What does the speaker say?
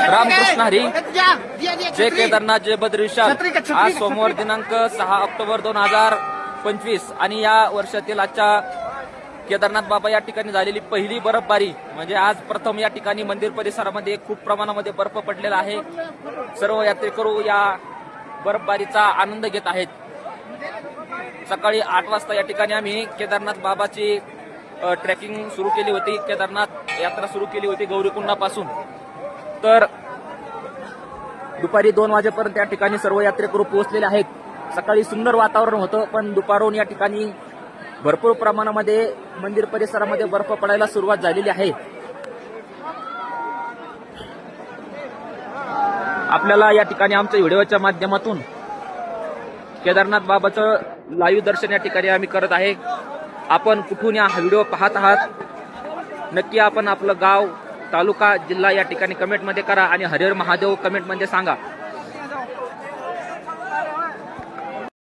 रामकृष्ण हरी, जय केदारनाथ, जय बद्रीविशाल. आज सोमवार दिनांक 6 ऑक्टोबर 2025 आणि या वर्षातील आजच्या केदारनाथ बाबा या ठिकाणी झालेली पहिली बर्फबारी म्हणजे आज प्रथम या ठिकाणी मंदिर परिसरामध्ये खूप प्रमाणामध्ये बर्फ पडलेला आहे. सर्व यात्रेकरू या बर्फबारीचा आनंद घेत आहेत. सकाळी 8 वाजता या ठिकाणी आम्ही केदारनाथ बाबाची ट्रेकिंग सुरू केली होती, केदारनाथ यात्रा सुरू केली होती गौरीकुंडापासून. तर दुपारी 2 वाजेपर्यंत या ठिकाणी सर्व यात्रेकरू पोहोचलेले आहेत. सकाळी सुंदर वातावरण होतं, पण दुपारून या ठिकाणी भरपूर प्रमाणामध्ये मंदिर परिसरामध्ये बर्फ पडायला सुरुवात झालेली आहे. आपल्याला या ठिकाणी आमच्या व्हिडिओच्या माध्यमातून केदारनाथ बाबाचं लाईव्ह दर्शन या ठिकाणी आम्ही करत आहे. आपण कुठून या व्हिडिओ पाहत आहात नक्की आपण आपलं गाव, तालुका, जिल्हा या ठिकाणी कमेंटमध्ये करा आणि हर हर महादेव कमेंटमध्ये सांगा.